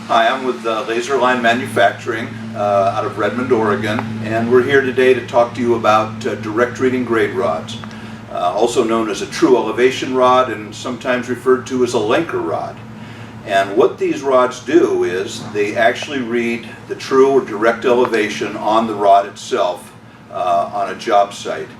Hi, I'm with LaserLine Manufacturing out of Redmond, Oregon, and we're here today to talk to you about direct reading grade rods, also known as a true elevation rod and sometimes referred to as a Lenker rod. And what these rods do is they actually read the true or direct elevation on the rod itself on a job site.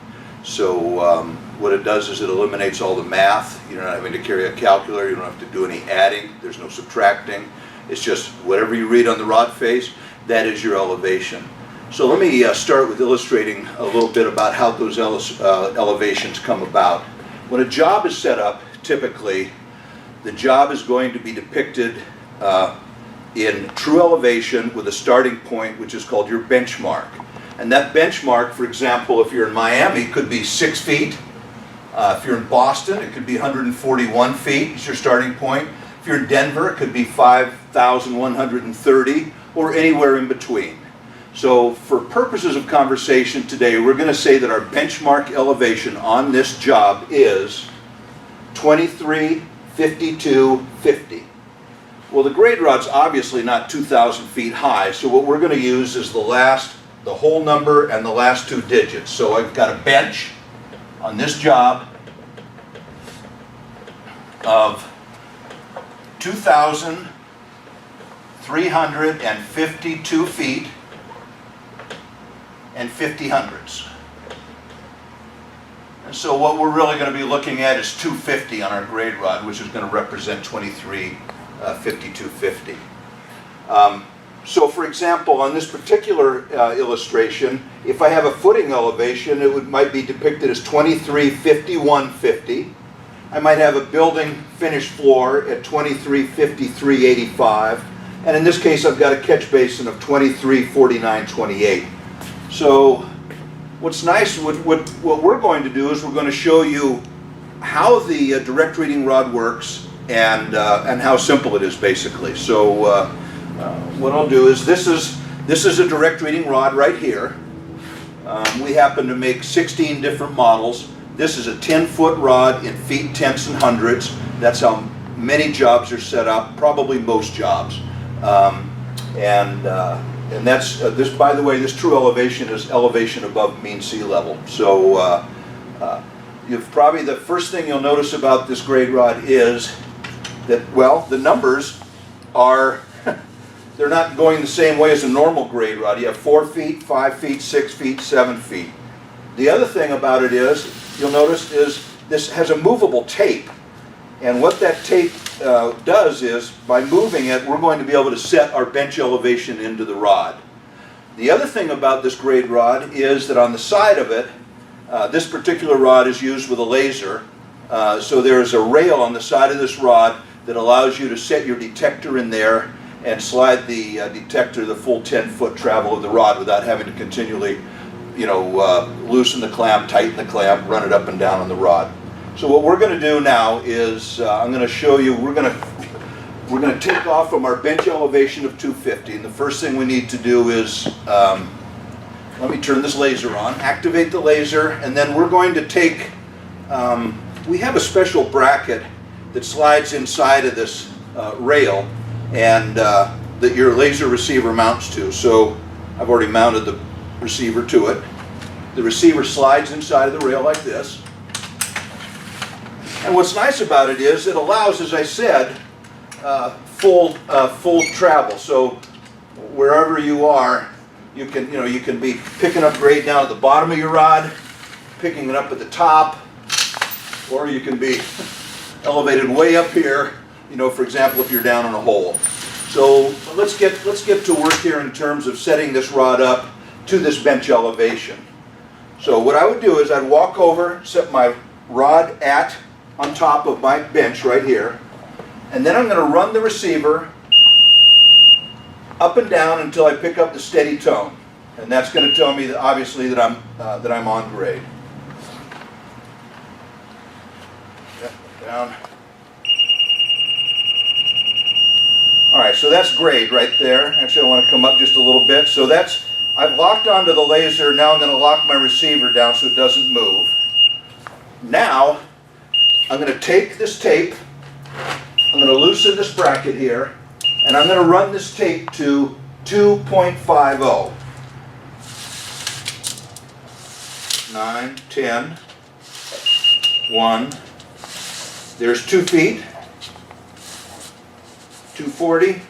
So what it does is it eliminates all the math. You're not having to carry a calculator, you don't have to do any adding, there's no subtracting. It's just whatever you read on the rod face, that is your elevation. So let me start with illustrating a little bit about how those elevations come about. When a job is set up, typically, the job is going to be depicted in true elevation with a starting point, which is called your benchmark. And that benchmark, for example, if you're in Miami, could be 6 feet. If you're in Boston, it could be 141 feet is your starting point. If you're in Denver, it could be 5,130 or anywhere in between. So for purposes of conversation today, we're going to say that our benchmark elevation on this job is 2352.50. Well, the grade rod's obviously not 2,000 feet high, so what we're going to use is the whole number and the last 2 digits. So I've got a bench on this job of 2,352 feet and 50 hundredths. And so what we're really going to be looking at is 250 on our grade rod, which is going to represent 2352.50. So for example, on this particular illustration, if I have a footing elevation, it might be depicted as 2351.50. I might have a building finished floor at 2353.85, and in this case I've got a catch basin of 2349.28. So what's nice, what we're going to do is we're going to show you how the direct reading rod works and how simple it is basically. So what I'll do is this is a direct reading rod right here. We happen to make 16 different models. This is a 10-foot rod in feet, tenths, and hundredths. That's how many jobs are set up, probably most jobs. And that's this. By the way, this true elevation is elevation above mean sea level. So you've probably the first thing you'll notice about this grade rod is that, well, the numbers are they're not going the same way as a normal grade rod. You have 4 feet, 5 feet, 6 feet, 7 feet. The other thing about it is, you'll notice, is this has a movable tape. And what that tape does is, by moving it, we're going to be able to set our bench elevation into the rod. The other thing about this grade rod is that on the side of it, this particular rod is used with a laser. So there's a rail on the side of this rod that allows you to set your detector in there and slide the detector the full 10-foot travel of the rod without having to continually, loosen the clamp, tighten the clamp, run it up and down on the rod. So what we're going to do now is I'm going to show you. We're going to take off from our bench elevation of 250, and the first thing we need to do is let me turn this laser on, activate the laser, and then we're going to take. We have a special bracket that slides inside of this rail, and that your laser receiver mounts to. So I've already mounted the receiver to it. The receiver slides inside of the rail like this. And what's nice about it is it allows, as I said, full travel. So wherever you are, you can be picking up grade down at the bottom of your rod, picking it up at the top, or you can be elevated way up here. For example, if you're down in a hole. So let's get to work here in terms of setting this rod up to this bench elevation. So what I would do is I'd walk over, set my rod on top of my bench right here, and then I'm going to run the receiver up and down until I pick up the steady tone, and that's going to tell me that obviously that I'm on grade. Down. All right, so that's grade right there. Actually, I want to come up just a little bit. So I've locked onto the laser. Now I'm going to lock my receiver down so it doesn't move. Now, I'm going to take this tape, I'm going to loosen this bracket here, And I'm going to run this tape to 2.50. 9, 10, 1. There's 2 feet. 240.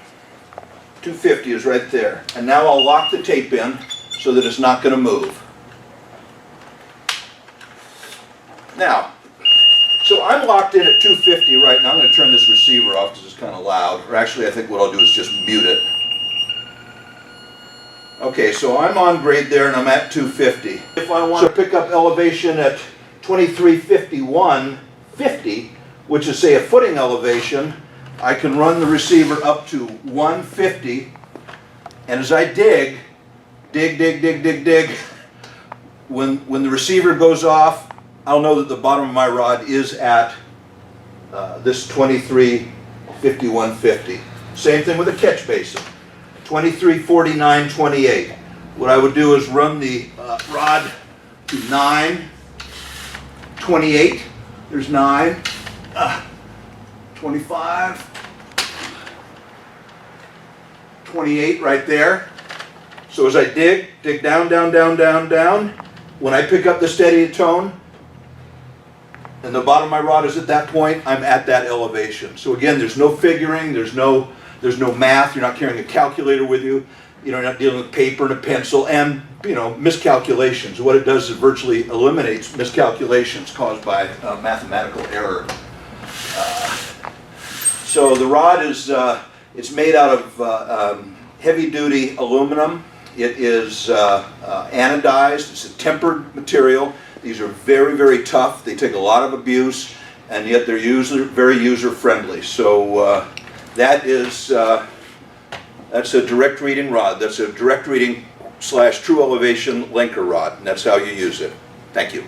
250 is right there. And now I'll lock the tape in so that it's not going to move. Now, so I'm locked in at 250 right now. I'm going to turn this receiver off because it's kind of loud. Or actually, I think what I'll do is just mute it. Okay, so I'm on grade there and I'm at 250. If I want to pick up elevation at 2351.50, which is say a footing elevation, I can run the receiver up to 150, and as I dig, when the receiver goes off, I'll know that the bottom of my rod is at this 2351.50. Same thing with a catch basin, 2349.28. What I would do is run the rod to 9.28. There's 9. 25, 28 right there. So as I dig down, when I pick up the steady tone, and the bottom of my rod is at that point, I'm at that elevation. So again, there's no figuring, there's no math, you're not carrying a calculator with you, you're not dealing with paper and a pencil, and miscalculations. What it does is it virtually eliminates miscalculations caused by mathematical error. So the rod is it's made out of heavy-duty aluminum. It is anodized. It's a tempered material. These are very, very tough. They take a lot of abuse, and yet they're very user-friendly. So that's a direct reading rod. That's a direct reading / true elevation Lenker rod, and that's how you use it. Thank you.